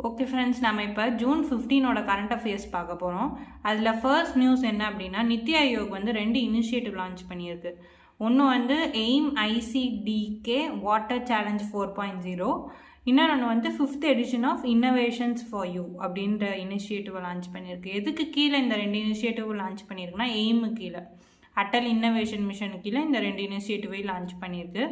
Okay friends, நம்ம இப்போ June 15ஓட current affairs பார்க்க போகிறோம். அதில் ஃபர்ஸ்ட் நியூஸ் என்ன அப்படின்னா, நித்தி ஆயோக் வந்து 2 இனிஷியேட்டிவ் லான்ச் பண்ணியிருக்கு. ஒன்று வந்து எய்ம் ஐசிடிகே வாட்டர் சேலஞ்ச் 4.0, இன்னொன்று வந்து 5th edition of innovations for you அப்படின்ற இனிஷியேட்டிவ் லான்ச் பண்ணியிருக்கு. எதுக்கு கீழே இந்த 2 இனிஷியேட்டிவ் லான்ச் பண்ணியிருக்குன்னா, எய்மு கீழே, அட்டல் இன்னோவேஷன் மிஷன் கீழே இந்த 2 இனிஷியேட்டிவை லான்ச் பண்ணியிருக்கு.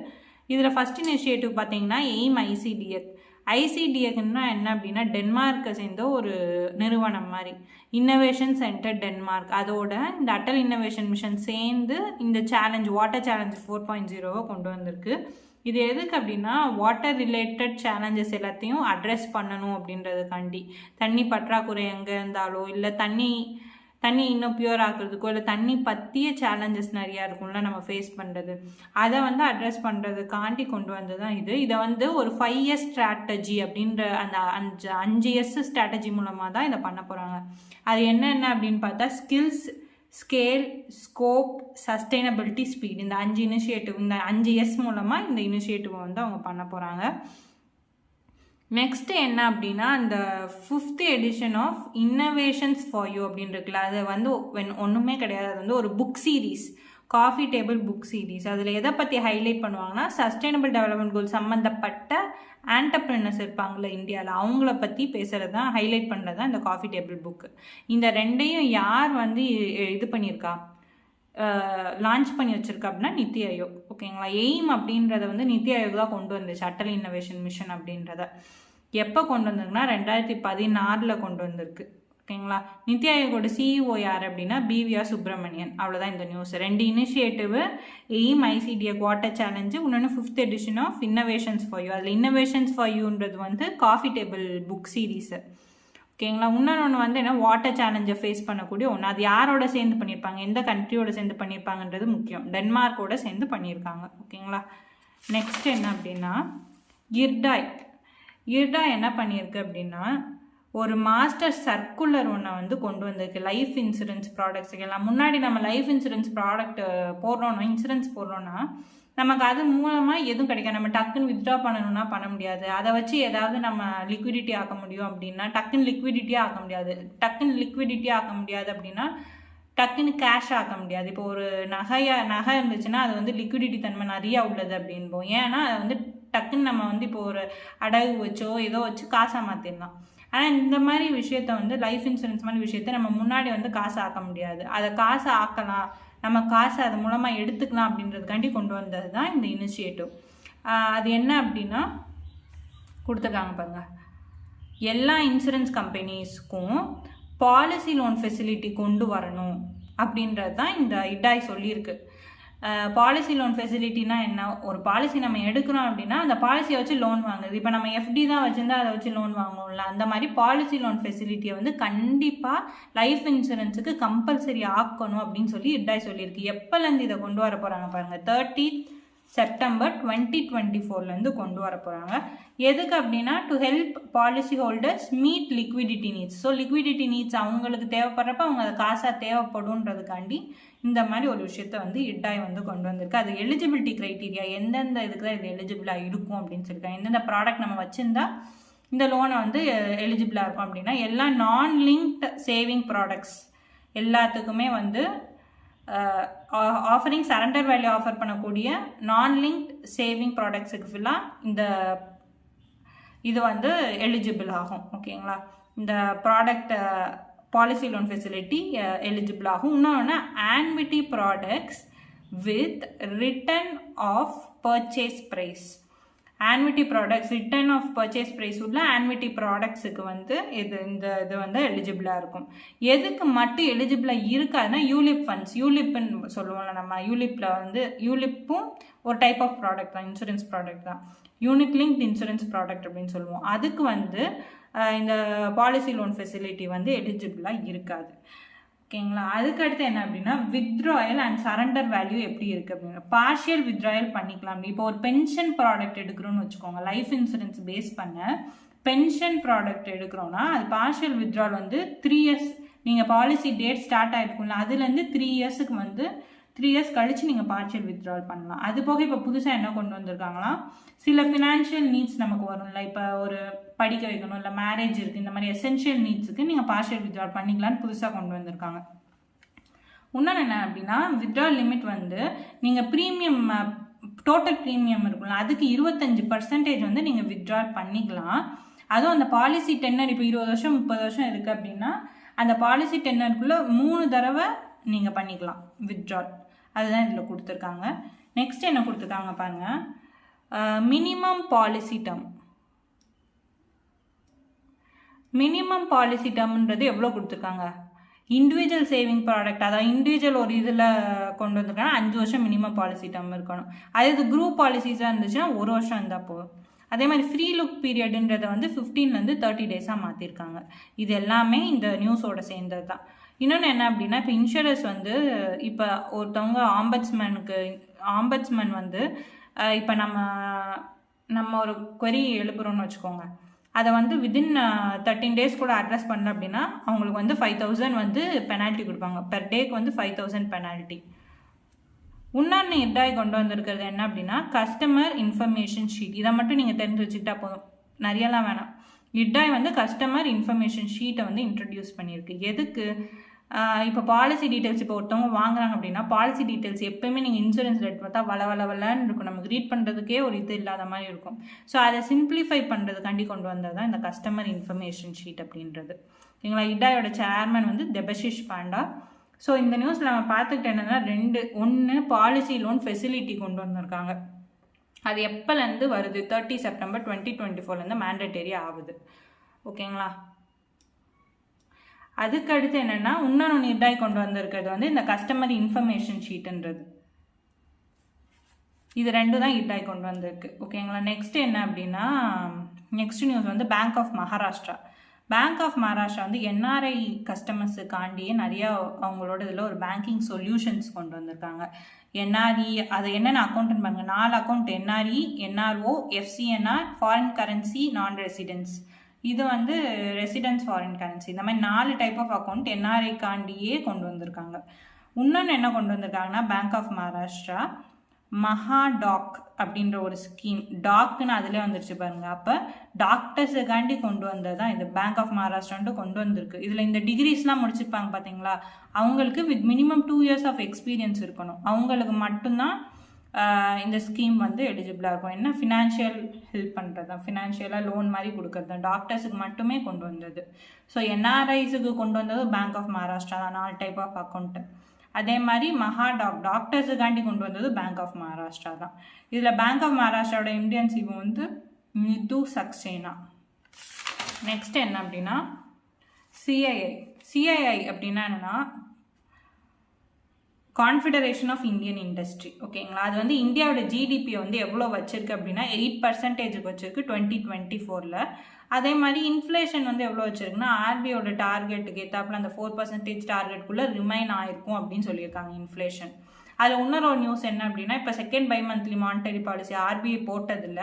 இதில் ஃபஸ்ட் இனிஷியேட்டிவ் பார்த்தீங்கன்னா எய்ம் ஐசிடிஎக். ஐசிடிஎக்னா என்ன அப்படின்னா, டென்மார்க்கை சேர்ந்த ஒரு நிறுவனம் மாதிரி, இன்னோவேஷன் சென்டர் டென்மார்க். அதோட இந்த அட்டல் இன்னோவேஷன் மிஷன் சேர்ந்து இந்த சேலஞ்ச் வாட்டர் சேலஞ்ச் 4.0 கொண்டு வந்திருக்கு. இது எதுக்கு அப்படின்னா, வாட்டர் ரிலேட்டட் சேலஞ்சஸ் எல்லாத்தையும் அட்ரெஸ் பண்ணணும் அப்படின்றதுக்காண்டி. தண்ணி பற்றாக்குறை எங்கே இருந்தாலோ, இல்லை தண்ணி இன்னும் பியூர் ஆக்குறதுக்கோ, இல்லை தண்ணி பற்றிய சேலஞ்சஸ் நிறையா இருக்கும்ல நம்ம ஃபேஸ் பண்ணுறது, அதை வந்து அட்ரெஸ் பண்ணுறதுக்காண்டி கொண்டு வந்தது தான் இது. இதை வந்து ஒரு 5 இயர்ஸ் ஸ்ட்ராட்டஜி அப்படின்ற அந்த 5 இயர்ஸ் ஸ்ட்ராட்டஜி மூலமாக தான் இதை பண்ண போகிறாங்க. அது என்னென்ன அப்படின்னு பார்த்தா, skills, scale, scope, sustainability, speed. இந்த 5 இனிஷியேட்டிவ், இந்த 5 இயர்ஸ் மூலமாக இந்த இனிஷியேட்டிவை வந்து அவங்க பண்ண போகிறாங்க. நெக்ஸ்ட்டு என்ன அப்படின்னா, அந்த 5th edition of innovations for you அப்படின்னு இருக்குல்ல, அது வந்து ஒன்றுமே கிடையாது. அது வந்து ஒரு book series, coffee table book series. அதில் எதை பற்றி ஹைலைட் பண்ணுவாங்கன்னா, சஸ்டைனபிள் டெவலப்மெண்ட் கோல் சம்மந்தப்பட்ட ஆண்டர்ப்ரினர்ஸ் இருப்பாங்களே இந்தியாவில், அவங்கள பற்றி பேசுகிறது தான், ஹைலைட் பண்ணுறது தான் இந்த காஃபி டேபிள் புக்கு. இந்த 2ஐயும் யார் வந்து இது பண்ணியிருக்கா, லான்ச் பண்ணி வச்சுருக்கா அப்படின்னா நித்தி ஆயோக். ஓகேங்களா. எய்ம் அப்படின்றத வந்து நித்தி ஆயோக் தான் கொண்டு வந்துச்சு, அட்டல் இன்னோவேஷன் மிஷன் அப்படின்றத. எப்போ கொண்டு வந்திருக்குன்னா 2016 கொண்டு வந்திருக்கு. ஓகேங்களா. நித்தி ஆயோகோட சிஇஓ யார் அப்படின்னா பிவிஆர் சுப்பிரமணியன். அவ்வளோதான் இந்த news. 2 initiative, AIM ICDK water challenge, இன்னொன்று 5th edition of innovations for you. அதில் இன்னோவேஷன்ஸ் ஃபார் யூன்றது வந்து காஃபி டேபிள் புக் சீரீஸு. ஓகேங்களா. இன்னொன்று வந்து என்ன, வாட்டர் சேலஞ்சை ஃபேஸ் பண்ணக்கூடிய ஒன்று. அது யாரோட சேர்ந்து பண்ணியிருப்பாங்க, எந்த கண்ட்ரியோட சேர்ந்து பண்ணியிருப்பாங்கன்றது முக்கியம். டென்மார்க்கோட சேர்ந்து பண்ணியிருக்காங்க. ஓகேங்களா. நெக்ஸ்ட் என்ன அப்படின்னா, இர்டாய் என்ன பண்ணியிருக்கு அப்படின்னா, ஒரு மாஸ்டர் சர்க்குலர் ஒன்றை வந்து கொண்டு வந்திருக்கு லைஃப் இன்சூரன்ஸ் ப்ராடக்ட்ஸுக்கெல்லாம். முன்னாடி நம்ம லைஃப் இன்சூரன்ஸ் ப்ராடக்ட் போடுறோன்னா, இன்சூரன்ஸ் போடுறோன்னா, நமக்கு அது மூலமாக எதுவும் கிடைக்காது. நம்ம டக்குன்னு வித்ட்ரா பண்ணணும்னா பண்ண முடியாது. அதை வச்சு ஏதாவது நம்ம லிக்விடிட்டி ஆக்க முடியும் அப்படின்னா டக்குன்னு லிக்விடிட்டியாக ஆக்க முடியாது. அப்படின்னா டக்குன்னு கேஷ் ஆக்க முடியாது. இப்போ ஒரு நகை இருந்துச்சுன்னா அது வந்து லிக்விடிட்டி தன்மை நிறையா உள்ளது அப்படின்போம். ஏன்னா அதை வந்து டக்குன்னு நம்ம வந்து இப்போ ஒரு அடகு வச்சோ ஏதோ வச்சு காசாக மாற்றிடலாம். ஆனால் இந்த மாதிரி விஷயத்த வந்து லைஃப் இன்சூரன்ஸ் மாதிரி விஷயத்த நம்ம முன்னாடி வந்து காசு ஆக்க முடியாது. அதை காசை ஆக்கலாம், நம்ம காசை அது மூலமாக எடுத்துக்கலாம் அப்படின்றதுக்காண்டி கொண்டு வந்தது தான் இந்த இனிஷியேட்டிவ். அது என்ன அப்படின்னா, கொடுத்துருக்காங்க பாருங்க, எல்லா இன்சூரன்ஸ் கம்பெனிஸ்க்கும் பாலிசி லோன் ஃபெசிலிட்டி கொண்டு வரணும் அப்படின்றது தான் இந்த இர்டாய் சொல்லியிருக்கு. பாலிசி லோன் ஃபெசிலிட்டினா என்ன, ஒரு பாலிசி நம்ம எடுக்கிறோம் அப்படின்னா அந்த பாலிசியை வச்சு லோன் வாங்குது. இப்போ நம்ம எஃப்டி தான் வச்சுருந்தா அதை வச்சு லோன் வாங்குவோம்ல, அந்த மாதிரி பாலிசி லோன் ஃபெசிலிட்டியை வந்து கண்டிப்பாக லைஃப் இன்சூரன்ஸுக்கு கம்பல்சரி ஆக்கணும் அப்படின்னு சொல்லி இர்டாய் சொல்லியிருக்கு. எப்போலேருந்து இதை கொண்டு வர போகிறாங்க பாருங்கள், 30th செப்டம்பர் 2024 கொண்டு வர போகிறாங்க. எதுக்கு அப்படின்னா, to help policy holders meet liquidity needs. So liquidity needs அவங்களுக்கு தேவைப்படுறப்ப அவங்க அதை காசாக தேவைப்படுன்றதுக்காண்டி இந்த மாதிரி ஒரு விஷயத்த வந்து இர்டாய் வந்து கொண்டு வந்திருக்கு. அது எலிஜிபிலிட்டி க்ரைட்டீரியா, எந்தெந்த இதுக்கு தான் இது எலிஜிபிளாக இருக்கும் அப்படின்னு சொல்லியிருக்காங்க. எந்தெந்த ப்ராடக்ட் நம்ம வச்சுருந்தா இந்த லோனை வந்து எலிஜிபிளாக இருக்கும் அப்படின்னா, எல்லா நான் லிங்க்ட் சேவிங் ப்ராடக்ட்ஸ் எல்லாத்துக்குமே வந்து ஆஃபரிங் சரண்டர் வேல்யூ ஆஃபர் பண்ணக்கூடிய நான் லிங்க்ட் சேவிங் ப்ராடக்ட்ஸுக்கு ஃபுல்லாக இது வந்து எலிஜிபிள் ஆகும். ஓகேங்களா. இந்த product policy loan facility eligible ஆகும். இன்னொன்று, annuity products with return of purchase price. Annuity products return of purchase price உள்ள ஆன்விட்டி ப்ராடக்ட்ஸுக்கு வந்து இது வந்து எலிஜிபிளாக இருக்கும். எதுக்கு மட்டும் எலிஜிபிளாக இருக்காதுன்னா, யூலிப் ஃபண்ட்ஸ், யூலிப்னு சொல்லுவோம்ல நம்ம, யூலிப்பில் வந்து யூலிப்பும் ஒரு டைப் ஆஃப் ப்ராடக்ட் தான், இன்சூரன்ஸ் ப்ராடக்ட் தான், யூனிட் லிங்க்ட் இன்சூரன்ஸ் ப்ராடக்ட் அப்படின்னு சொல்லுவோம். அதுக்கு வந்து இந்த பாலிசி லோன் ஃபெசிலிட்டி வந்து எலிஜிபிளாக இருக்காது. ஓகேங்களா. அதுக்கடுத்து என்ன அப்படின்னா, வித்ட்ராயல் அண்ட் சரண்டர் வேல்யூ எப்படி இருக்குது அப்படின்னா, பார்ஷியல் வித்ட்ராயல் பண்ணிக்கலாம். இப்போ ஒரு பென்ஷன் ப்ராடக்ட் எடுக்கிறோன்னு வச்சுக்கோங்க, லைஃப் இன்சூரன்ஸ் பேஸ் பண்ண பென்ஷன் ப்ராடக்ட் எடுக்கிறோன்னா அது பார்ஷியல் வித்ட்ரால் வந்து 3 இயர்ஸ், நீங்கள் பாலிசி டேட் ஸ்டார்ட் ஆகிருக்கும்ல அதுலேருந்து 3 இயர்ஸுக்கு வந்து 3 இயர்ஸ் கழிச்சு நீங்கள் பார்ஷியல் வித்ட்ரால் பண்ணலாம். அது போக இப்போ புதுசாக என்ன கொண்டு வந்திருக்காங்கன்னா, சில ஃபினான்ஷியல் நீட்ஸ் நமக்கு வரும்ல, இப்போ ஒரு படிக்க வைக்கணும், இல்லை மேரேஜ் இருக்குது, இந்த மாதிரி எசென்ஷியல் நீட்ஸுக்கு நீங்கள் பார்ஷியல் வித்ட்ரால் பண்ணிக்கலான்னு புதுசாக கொண்டு வந்திருக்காங்க. இன்னொன்று என்ன அப்படின்னா, வித்ட்ரால் லிமிட் வந்து நீங்கள் ப்ரீமியம் டோட்டல் ப்ரீமியம் இருக்குல்ல, அதுக்கு 25% வந்து நீங்கள் வித்ட்ரால் பண்ணிக்கலாம். அதுவும் அந்த பாலிசி டென்னர் இப்போ 20 வருஷம் 30 வருஷம் இருக்குது அப்படின்னா அந்த பாலிசி டென்னருக்குள்ளே 3 தடவை நீங்கள் பண்ணிக்கலாம் வித்ட்ரால். அதுதான் இதில் கொடுத்துருக்காங்க. நெக்ஸ்ட் என்ன கொடுத்துருக்காங்க பாருங்கள், minimum policy term. Minimum policy டேர்ம்ன்றது எவ்வளோ கொடுத்துருக்காங்க, இண்டிவிஜுவல் சேவிங் ப்ராடக்ட், அதாவது இண்டிவிஜுவல் ஒரு இதில் கொண்டு வந்திருக்காங்கன்னா 5 வருஷம் மினிமம் பாலிசி டேர்ம் இருக்கணும். அதே இது குரூப் பாலிசிஸாக இருந்துச்சுன்னா 1 வருஷம் இருந்தால் போதும். அதே மாதிரி ஃப்ரீ லுக் பீரியடுன்றதை வந்து 15லேருந்து 30 டேஸாக மாற்றிருக்காங்க. இது எல்லாமே இந்த நியூஸோட சேர்ந்தது தான். இன்னொன்று என்ன அப்படின்னா, இப்போ இன்சூரன்ஸ் வந்து இப்போ ஒருத்தவங்க ஆம்பட்ஸ்மேன் வந்து இப்போ நம்ம ஒரு query எழுப்புறோம்னு வச்சுக்கோங்க, அதை வந்து வித்தின் 13 டேஸ் கூட அட்ரஸ் பண்ணல அப்படின்னா அவங்களுக்கு வந்து 5,000 வந்து பெனால்ட்டி கொடுப்பாங்க. பெர் டேக்கு வந்து 5,000 பெனால்ட்டி. இன்னொன்று இட்டாய் கொண்டு வந்திருக்கிறது என்ன அப்படின்னா, கஸ்டமர் இன்ஃபர்மேஷன் ஷீட். இதை மட்டும் நீங்கள் தெரிஞ்சு வச்சுக்கிட்டா போதும், நிறையலாம் வேணாம். இட்டாய் வந்து கஸ்டமர் இன்ஃபர்மேஷன் ஷீட்டை வந்து இன்ட்ரடியூஸ் பண்ணியிருக்கு. எதுக்கு, இப்போ பாலிசி டீட்டெயில்ஸ் இப்போ ஒருத்தவங்க வாங்குறாங்க அப்படின்னா பாலிசி டீட்டெயில்ஸ் எப்போயுமே நீங்கள் இன்சூரன்ஸ் ரேட் பார்த்தா வளன்னு இருக்கும், நமக்கு ரீட் பண்ணுறதுக்கே ஒரு இது இல்லாத மாதிரி இருக்கும். ஸோ அதை சிம்பிளிஃபை பண்ணுறதுக்காண்டி கொண்டு வந்தது தான் இந்த கஸ்டமர் இன்ஃபர்மேஷன் ஷீட் அப்படின்றது. ஓகேங்களா. இட்டாயோட சேர்மன் வந்து தெபஷிஷ் பாண்டா. ஸோ இந்த நியூஸில் நம்ம பார்த்துக்கிட்டு என்னென்னா, ஒன்று பாலிசி லோன் ஃபெசிலிட்டி கொண்டு வந்திருக்காங்க. அது எப்போலேருந்து வருது, 30 செப்டம்பர் 2024 மேண்டேட்டரி ஆகுது. ஓகேங்களா. அதுக்கடுத்து என்னென்னா, இன்னொன்று நிர்டாய் கொண்டு வந்திருக்கிறது வந்து இந்த கஸ்டமர் இன்ஃபர்மேஷன் ஷீட்டுன்றது. இது 2 தான் இட்டாய் கொண்டு வந்திருக்கு. ஓகேங்களா. நெக்ஸ்ட் என்ன அப்படின்னா, நெக்ஸ்ட் நியூஸ் வந்து bank of Maharashtra. Bank of Maharashtra வந்து என்ஆர்ஐ கஸ்டமர்ஸுக்காண்டியே நிறையா அவங்களோட இதில் ஒரு பேங்கிங் சொல்யூஷன்ஸ் கொண்டு வந்திருக்காங்க. என்ஆர்இ அது என்னென்ன அக்கௌண்ட்டுன்னு பாருங்க, 4 account, NRE, NRO, FCNR, foreign currency, non residents. இது வந்து ரெசிடென்ஸ் ஃபாரின் கரன்சி. இந்த மாதிரி 4 டைப் ஆஃப் அக்கௌண்ட் என்ஆர்ஐக்காண்டியே கொண்டு வந்திருக்காங்க. இன்னொன்று என்ன கொண்டு வந்திருக்காங்கன்னா, பேங்க் ஆஃப் மகாராஷ்டிரா மஹாடாக் அப்படின்ற ஒரு ஸ்கீம். டாக்னு அதிலே வந்துருச்சு பாருங்க. அப்போ டாக்டர்ஸுக்காண்டி கொண்டு வந்தது தான் இது பேங்க் ஆஃப் மகாராஷ்டிரான்ட்டு கொண்டு வந்திருக்கு. இதில் இந்த டிகிரிஸ்லாம் முடிச்சிருப்பாங்க பார்த்தீங்களா, அவங்களுக்கு with minimum 2 years of experience இருக்கணும். அவங்களுக்கு மட்டும்தான் இந்த ஸ்கீம் வந்து எலிஜிபிளாக இருக்கும். என்ன, ஃபினான்ஷியல் ஹெல்ப் பண்ணுறது தான், ஃபினான்ஷியலாக லோன் மாதிரி கொடுக்குறது தான். டாக்டர்ஸுக்கு மட்டுமே கொண்டு வந்தது. ஸோ என்ஆர்ஐஸுக்கு கொண்டு வந்தது பேங்க் ஆஃப் மகாராஷ்டிரா தான், 4 டைப் ஆஃப் அக்கௌண்ட்டு. அதே மாதிரி டாக்டர்ஸுக்காண்டி கொண்டு வந்தது பேங்க் ஆஃப் மகாராஷ்டிரா தான். இதில் பேங்க் ஆஃப் மகாராஷ்டிராவோட இந்தியன் சிஓ வந்து நிது சக்சேனா. நெக்ஸ்ட் என்ன அப்படின்னா, சிஐஐ அப்படின்னா என்னென்னா, கான்ஃபெடரேஷன் ஆஃப் இந்தியன் இண்டஸ்ட்ரி. ஓகேங்களா. அது வந்து இந்தியாவோட ஜிடிபியை வந்து எவ்வளோ வச்சிருக்கு அப்படின்னா 8% வச்சிருக்கு 2024. அதே மாதிரி இன்ஃப்ளேஷன் வந்து எவ்வளோ வச்சிருக்குன்னா, ஆர்பிஐயோட டார்கெட்டுக்கு ஏற்றாப்புல அந்த 4% டார்கெட்டுக்குள்ளே ரிமைன் ஆயிருக்கும் அப்படின்னு சொல்லியிருக்காங்க இன்ஃப்ளேஷன். அதில் இன்னொரு நியூஸ் என்ன அப்படின்னா, இப்போ second bi monthly monetary policy RBI போட்டதில்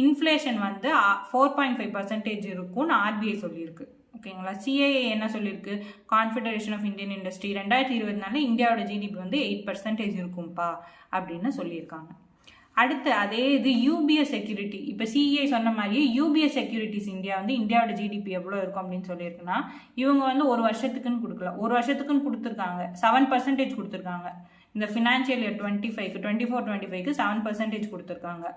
இன்ஃப்ளேஷன் வந்து 4.5% இருக்கும்னு ஆர்பிஐ சொல்லியிருக்கு. ஓகேங்களா. சிஐஏ என்ன சொல்லியிருக்கு, கான்ஃபெடரேஷன் ஆஃப் இந்தியன் இண்டஸ்ட்ரி 2024 இந்தியாவோட ஜிடிபி வந்து 8% இருக்கும்பா அப்படின்னு சொல்லியிருக்காங்க. அடுத்து அதே இது யூபிஎஸ் செக்யூரிட்டி. இப்போ சிஐ சொன்ன மாதிரியே யூபிஎஸ் செக்யூரிட்டிஸ் இந்தியா வந்து இந்தியாவோட ஜிடிபி எவ்வளோ இருக்கும் அப்படின்னு சொல்லியிருக்குன்னா, இவங்க வந்து ஒரு வருஷத்துக்குன்னு கொடுக்கல, ஒரு வருஷத்துக்குன்னு கொடுத்துருக்காங்க, 7% கொடுத்துருக்காங்க. இந்த ஃபினான்ஷியல் இயர் 24-25க்கு 7% கொடுத்துருக்காங்க.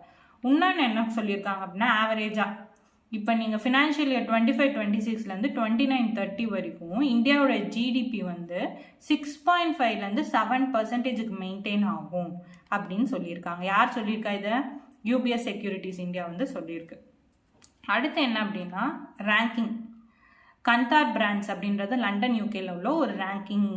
இன்னொன்று என்ன சொல்லியிருக்காங்க அப்படின்னா, ஆவரேஜாக இப்போ நீங்கள் ஃபினான்ஷியல் இயர் 25-26 29-30 வரைக்கும் இந்தியாவோட ஜிடிபி வந்து 6.5 7% மெயின்டைன் ஆகும் அப்படின்னு சொல்லியிருக்காங்க. யார் சொல்லியிருக்கா இதை, யூபிஎஸ் செக்யூரிட்டிஸ் இந்தியா வந்து சொல்லியிருக்கு. அடுத்து என்ன அப்படின்னா, ரேங்கிங். கந்தார் பிராண்ட்ஸ் அப்படின்றது லண்டன் யூகேல உள்ள ஒரு ரேங்கிங்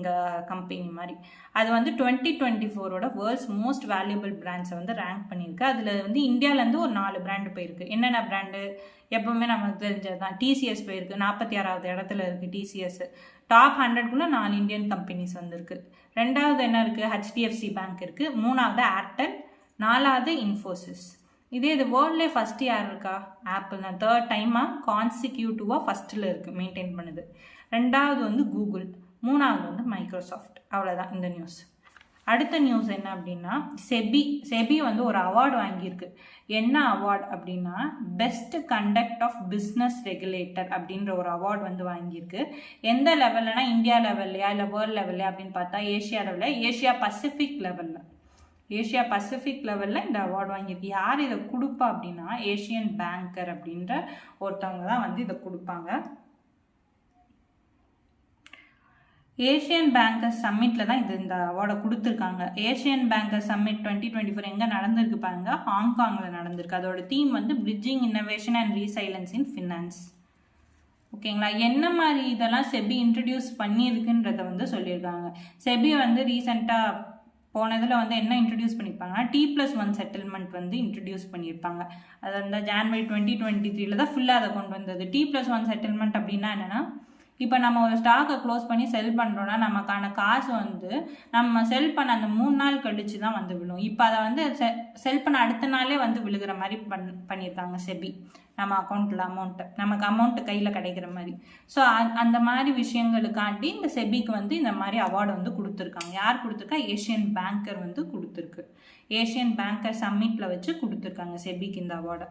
கம்பெனி மாதிரி. அது வந்து 2024 வேர்ல்ட்ஸ் மோஸ்ட் வேல்யூபிள் பிராண்ட்ஸை வந்து ரேங்க் பண்ணியிருக்கு. அதில் வந்து இந்தியாவிலேருந்து ஒரு 4 பிராண்டு போயிருக்கு. என்னென்ன பிராண்டு, எப்பவுமே நமக்கு தெரிஞ்சது தான். டிசிஎஸ் போயிருக்கு, 46வது இடத்துல இருக்குது டிசிஎஸ். டாப் 100க்குள்ள 4 இந்தியன் கம்பெனிஸ் வந்துருக்கு. 2வது என்ன இருக்குது, ஹெச்டிஎஃப்சி பேங்க் இருக்குது. 3வது ஏர்டெல், 4வது இன்ஃபோசிஸ். இதே இது வேர்ல்ட்லேயே ஃபஸ்ட்டு யார் இருக்கா, ஆப்பிள் தான். 3rd டைமாக கான்சிக்யூட்டிவாக ஃபஸ்ட்டில் இருக்குது, மெயின்டைன் பண்ணுது. 2வது வந்து கூகுள், 3வது வந்து மைக்ரோசாஃப்ட். அவ்வளோதான் இந்த நியூஸ். அடுத்த நியூஸ் என்ன அப்படின்னா, செபி வந்து ஒரு அவார்டு வாங்கியிருக்கு. என்ன அவார்டு அப்படின்னா, best conduct of business regulator அப்படின்ற ஒரு அவார்டு வந்து வாங்கியிருக்கு. எந்த லெவல்லனா, இந்தியா லெவல்லையா இல்லை வேர்ல்டு லெவல்லையா அப்படின்னு பார்த்தா ஏஷியா லெவலில், ஏஷியா பசிபிக் லெவலில் இந்த அவார்டு வாங்கியிருக்கு. யார் இதை கொடுப்பா அப்படின்னா, ஏஷியன் பேங்கர் அப்படின்ற ஒருத்தவங்க தான் வந்து இதை கொடுப்பாங்க. ஏஷியன் பேங்கர்ஸ் சம்மிட்டில் தான் இந்த அவார்டை கொடுத்துருக்காங்க. ஏஷியன் பேங்கர்ஸ் சம்மிட் 2024 எங்கே நடந்திருக்கு பாருங்க, ஹாங்காங்கில் நடந்திருக்கு. அதோட தீம் வந்து bridging innovation and resilience in finance. ஓகேங்களா, என்ன மாதிரி இதெல்லாம் செபி இன்ட்ரடியூஸ் பண்ணியிருக்குன்றதை வந்து சொல்லியிருக்காங்க. செபி வந்து ரீசெண்டாக போனதில் வந்து என்ன இன்ட்ரடியூஸ் பண்ணியிருப்பாங்கன்னா, T+1 செட்டில்மெண்ட் வந்து இன்ட்ரடியூஸ் பண்ணியிருப்பாங்க. அது அந்த ஜான்வரி 2023 தான் ஃபுல்லாக அதை கொண்டு வந்தது. T+1 செட்டில்மெண்ட் அப்படின்னா என்னென்னா, இப்போ நம்ம ஒரு ஸ்டாக்கை க்ளோஸ் பண்ணி செல் பண்ணுறோன்னா நமக்கான காசு வந்து நம்ம செல் பண்ண அந்த 3 நாள் கழிச்சு தான் வந்து விழும். இப்போ அதை வந்து செல் பண்ண அடுத்த நாளே வந்து விழுகிற மாதிரி பண்ணியிருக்காங்க செபி. நம்ம அக்கௌண்ட்டில் நமக்கு அமௌண்ட்டு கையில் கிடைக்கிற மாதிரி. ஸோ அந்த மாதிரி விஷயங்களுக்காண்டி இந்த செபிக்கு வந்து இந்த மாதிரி அவார்டு வந்து கொடுத்துருக்காங்க. யார் கொடுத்துருக்கா? ஏஷியன் பேங்கர் வந்து கொடுத்துருக்கு. ஏஷியன் பேங்கர் சம்மிட்டில் வச்சு கொடுத்துருக்காங்க செபிக்கு இந்த அவார்டை.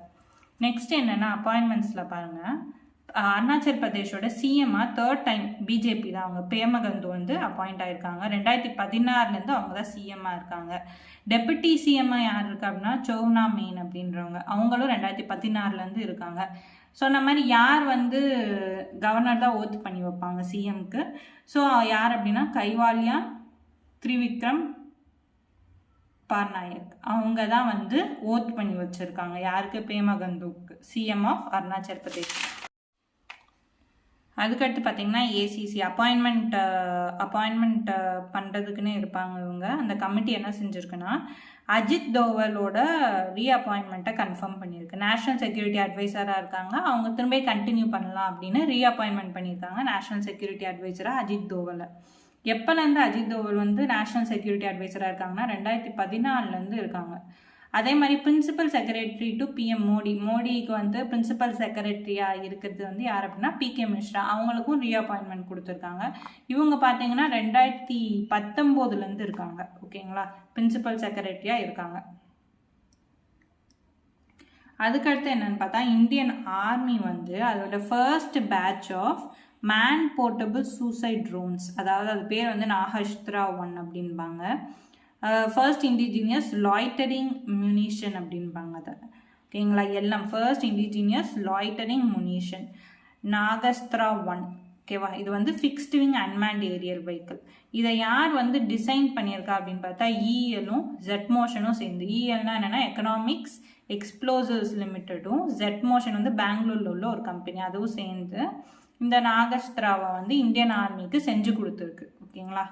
நெக்ஸ்ட் என்னென்னா, அப்பாயின்மெண்ட்ஸில் பாருங்கள், அருணாச்சல் பிரதேஷோட சிஎம்ஆ 3rd டைம் பிஜேபி தான், அவங்க பேமா கந்து வந்து அப்பாயிண்ட் ஆயிருக்காங்க. 2016 அவங்க தான் சிஎம்ஆ இருக்காங்க. டெபுட்டி சிஎம்ஆ யார் இருக்கா அப்படின்னா, சௌனா மெயின் அப்படின்றவங்க, அவங்களும் 2016 இருக்காங்க. சொன்ன மாதிரி யார் வந்து கவர்னர் தான் ஓத்து பண்ணி வைப்பாங்க சிஎம்க்கு. ஸோ யார் அப்படின்னா, கைவால்யா திரிவிக்ரம் பட்நாயக், அவங்க தான் வந்து ஓத் பண்ணி வச்சிருக்காங்க. யாருக்கு? பேமா கந்துக்கு, சிஎம் ஆஃப் அருணாச்சல் பிரதேஷ். அதுக்கடுத்து பார்த்தீங்கன்னா, ஏசிசி அப்பாயின்மெண்ட் பண்ணுறதுக்குன்னே இருப்பாங்க இவங்க. அந்த கமிட்டி என்ன செஞ்சுருக்குன்னா, அஜித் தோவலோட ரீஅப்பாயின்மெண்ட்டை கன்ஃபார்ம் பண்ணியிருக்கு. நேஷனல் செக்யூரிட்டி அட்வைசராக இருக்காங்க, அவங்க திரும்ப கண்டினியூ பண்ணலாம் அப்படின்னு ரீஅப்பாயின்மெண்ட் பண்ணியிருக்காங்க நேஷனல் செக்யூரிட்டி அட்வைசராக அஜித் தோவலை. எப்போலேருந்து அஜித் தோவல் வந்து நேஷனல் செக்யூரிட்டி அட்வைசராக இருக்காங்கன்னா, 2014 இருக்காங்க. அதே மாதிரி பிரின்சிபல் செக்ரட்டரி டு PM மோடிக்கு வந்து பிரின்சிபல் செக்ரட்டரியாக இருக்கிறது வந்து யார் அப்படின்னா, PK மிஸ்ரா. அவங்களுக்கும் ரீஅப்பாயின்மெண்ட் கொடுத்துருக்காங்க. இவங்க பார்த்தீங்கன்னா 2019 இருக்காங்க. ஓகேங்களா, பிரின்சிபல் செக்ரட்டரியாக இருக்காங்க. அதுக்கடுத்து என்னன்னு பார்த்தா, இந்தியன் ஆர்மி வந்து அதோட first batch of man portable suicide drones, அதாவது அது பேர் வந்து நாகஸ்த்ரா 1 அப்படின்பாங்க. ஃபர்ஸ்ட் இண்டிஜினியஸ் லாய்டரிங் முனிஷன் அப்படின்பாங்க அதை. ஓகேங்களா, எல்லாம் ஃபர்ஸ்ட் இண்டிஜினியஸ் லாய்டரிங் முனிஷன் நாகஸ்த்ரா 1. ஓகேவா, இது வந்து fixed wing unmanned aerial vehicle. இதை யார் வந்து டிசைன் பண்ணியிருக்கா அப்படின்னு பார்த்தா, ELலும் ஜெட்மோஷனும் சேர்ந்து. ELனா என்னென்னா, எக்கனாமிக்ஸ் எக்ஸ்ப்ளோசிவ்ஸ் லிமிட்டடும், ஜெட்மோஷன் வந்து பெங்களூரில் உள்ள ஒரு கம்பெனி, அதுவும் சேர்ந்து இந்த நாகஸ்த்ராவை வந்து இந்தியன் ஆர்மிக்கு செஞ்சு கொடுத்துருக்கு. ஓகேங்களா,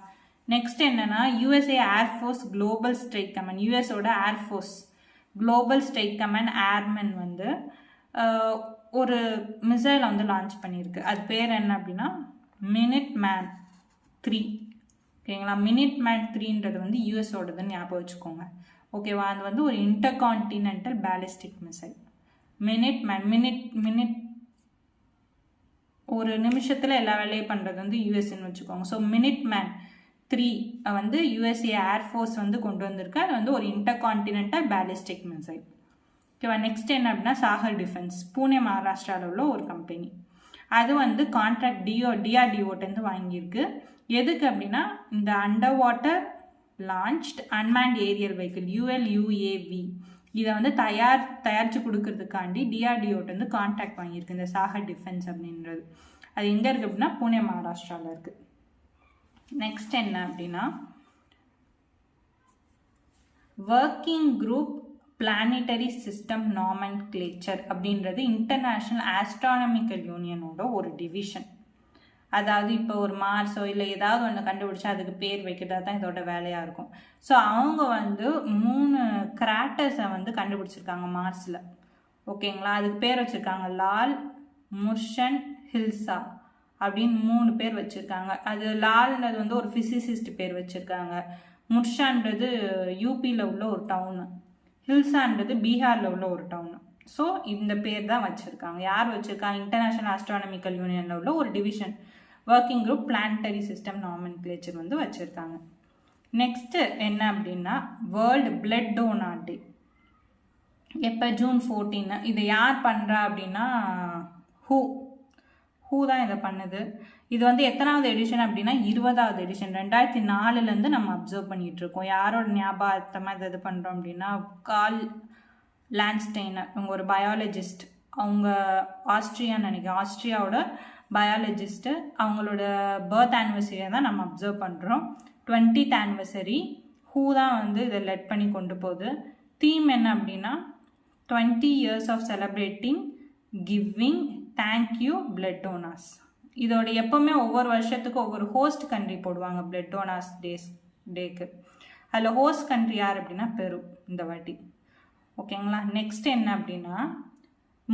நெக்ஸ்ட் என்னன்னா, USA air force global strike command, யூஎஸோட air force global strike command airman வந்து ஒரு மிசைலை வந்து லான்ச் பண்ணியிருக்கு. அது பேர் என்ன அப்படின்னா, மினிட்மேன் 3. ஓகேங்களா, மினிட்மேன் 3ன்றது வந்து யூஎஸோடதுன்னு ஞாபகம் வச்சுக்கோங்க. ஓகேவா, அது வந்து ஒரு இன்டர்கான்டினென்டல் பேலிஸ்டிக் மிசைல். மினிட் ஒரு நிமிஷத்தில் எல்லா வேலையும் பண்ணுறது வந்து யூஎஸ்ன்னு வச்சுக்கோங்க. ஸோ மினிட்மேன் 3 வந்து USA ஏர்ஃபோர்ஸ் வந்து கொண்டு வந்திருக்கு. அது வந்து ஒரு இன்டர்கான்டினென்டல் பேலிஸ்டிக் மிசைல். ஓகேவா, நெக்ஸ்ட் என்ன அப்படின்னா, சாகர் டிஃபென்ஸ், பூனே மகாராஷ்டிராவில் உள்ள ஒரு கம்பெனி. அது வந்து கான்ட்ராக்ட் DRDOட்டேருந்து வாங்கியிருக்கு. எதுக்கு அப்படின்னா, இந்த under water launched unmanned aerial vehicle ULUAV இதை வந்து தயாரித்து கொடுக்கறதுக்காண்டி DRDOட்டேருந்து கான்ட்ராக்ட் வாங்கியிருக்கு இந்த சாகர் டிஃபென்ஸ் அப்படின்றது. அது எங்கே இருக்குது அப்படின்னா, பூனே மகாராஷ்டிராவில் இருக்குது. நெக்ஸ்ட் என்ன அப்படின்னா, working group planetary system nomenclature அப்படின்றது இன்டர்நேஷ்னல் ஆஸ்ட்ரானமிக்கல் யூனியனோட ஒரு டிவிஷன். அதாவது இப்போ ஒரு மார்ஸோ இல்லை ஏதாவது ஒன்று கண்டுபிடிச்சா அதுக்கு பேர் வைக்கிறதா தான் இதோட வேலையாக இருக்கும். ஸோ அவங்க வந்து 3 கிராட்டர்ஸை வந்து கண்டுபிடிச்சிருக்காங்க மார்ஸில். ஓகேங்களா, அதுக்கு பேர் வச்சுருக்காங்க லால், முர்ஷன், ஹில்சா அப்படின்னு 3 பேர் வச்சுருக்காங்க. அது லால்ன்றது வந்து ஒரு ஃபிசிசிஸ்ட் பேர் வச்சுருக்காங்க. முர்ஷான்றது யூபியில் உள்ள ஒரு டவுனு, ஹில்சான்றது பீகாரில் உள்ள ஒரு டவுனு. ஸோ இந்த பேர் தான் வச்சுருக்காங்க. யார் வச்சுருக்காங்க? இன்டர்நேஷ்னல் ஆஸ்ட்ரானமிக்கல் யூனியனில் உள்ள ஒரு division working group planetary system nomenclature வந்து வச்சுருக்காங்க. நெக்ஸ்ட்டு என்ன அப்படின்னா வேர்ல்டு பிளட் டோனர் டே. எப்போ? ஜூன் 14. இதை யார் பண்ணுறா அப்படின்னா ஹூ தான் இதை பண்ணுது. இது வந்து எத்தனாவது எடிஷன் அப்படின்னா 20வது எடிஷன். 2004 நம்ம அப்சர்வ் பண்ணிகிட்ருக்கோம். யாரோட ஞாபகத்தமாக இது பண்ணுறோம் அப்படின்னா கார்ல் லாண்ட்ஸ்டெய்னர், இவங்க ஒரு பயாலஜிஸ்ட். அவங்க ஆஸ்ட்ரியான்னு நினைக்கிறேன், ஆஸ்ட்ரியாவோட பயாலஜிஸ்ட்டு. அவங்களோட பர்த் ஆனிவர்சரியை தான் நம்ம அப்சர்வ் பண்ணுறோம். 20th anniversary. ஹூ தான் வந்து இதை லெட் பண்ணி கொண்டு போகுது. தீம் என்ன அப்படின்னா 20 years of celebrating giving thank you blood donors. இதோட எப்போவுமே ஒவ்வொரு வருஷத்துக்கு ஒவ்வொரு ஹோஸ்ட் கண்ட்ரி போடுவாங்க பிளட் டோனர்ஸ் டேக்கு. அதில் ஹோஸ்ட் கண்ட்ரி யார் அப்படின்னா பெரு இந்த வாட்டி. ஓகேங்களா? நெக்ஸ்ட் என்ன அப்படின்னா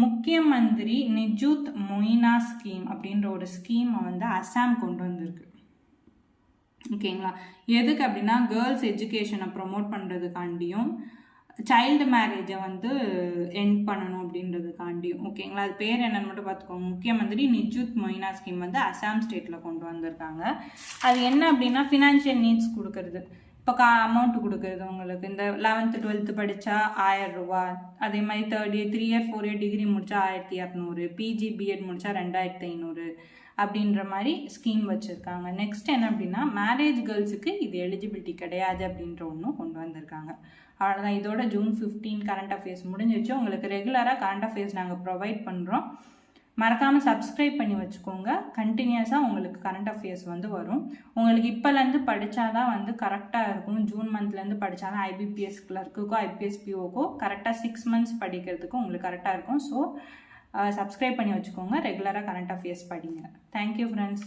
முக்கிய மந்திரி நிஜூத் மொய்னா ஸ்கீம் அப்படின்ற ஒரு ஸ்கீமை வந்து அசாம் கொண்டு வந்திருக்கு. ஓகேங்களா? எதுக்கு அப்படின்னா கேர்ள்ஸ் எஜுகேஷனை ப்ரொமோட் பண்ணுறதுக்காண்டியும் சைல்டு மேரேஜை வந்து எண்ட் பண்ணணும் அப்படின்றதுக்காண்டியும். ஓகேங்களா? அது பேர் என்னன்னு மட்டும் பார்த்துக்கோங்க. முக்கிய மந்திரி நிஜூத் மொய்னா ஸ்கீம் வந்து அசாம் ஸ்டேட்டில் கொண்டு வந்திருக்காங்க. அது என்ன அப்படின்னா ஃபினான்ஷியல் நீட்ஸ் கொடுக்கறது. இப்போ அமௌண்ட் கொடுக்குறது உங்களுக்கு. இந்த 11th 12th படித்தா 1000 ரூபா, அதே மாதிரி 3rd year 3 year 4 year degree முடித்தா 1200, பிஜி பிஎட் முடித்தா 2500 அப்படின்ற மாதிரி ஸ்கீம் வச்சுருக்காங்க. நெக்ஸ்ட் என்ன அப்படின்னா மேரேஜ் கேர்ள்ஸுக்கு இது எலிஜிபிலிட்டி கிடையாது அப்படின்ற ஒன்றும் கொண்டு வந்திருக்காங்க. அவ்வளோதான். இதோட ஜூன் 15 கரண்ட் அஃபேர்ஸ் முடிஞ்சிச்சு. உங்களுக்கு ரெகுலராக கரண்ட் அஃபேர்ஸ் நாங்கள் ப்ரொவைட் பண்ணுறோம். மறக்காமல் சப்ஸ்கிரைப் பண்ணி வச்சுக்கோங்க. கண்டினியூஸாக உங்களுக்கு கரண்ட் அஃபேர்ஸ் வந்து வரும். உங்களுக்கு இப்போலேருந்து படித்தாதான் வந்து கரெக்டாக இருக்கும். ஜூன் மந்த்லேருந்து படித்தாதான் ஐபிபிஎஸ் கிளர்க்குக்கோ ஐபிஎஸ் பிஓக்கோ கரெக்டாக 6 months படிக்கிறதுக்கும் உங்களுக்கு கரெக்டாக இருக்கும். ஸோ சப்ஸ்கிரைப் பண்ணி வச்சுக்கோங்க. ரெகுலராக கரண்ட் அஃபேர்ஸ் படிங்க. Thank you friends.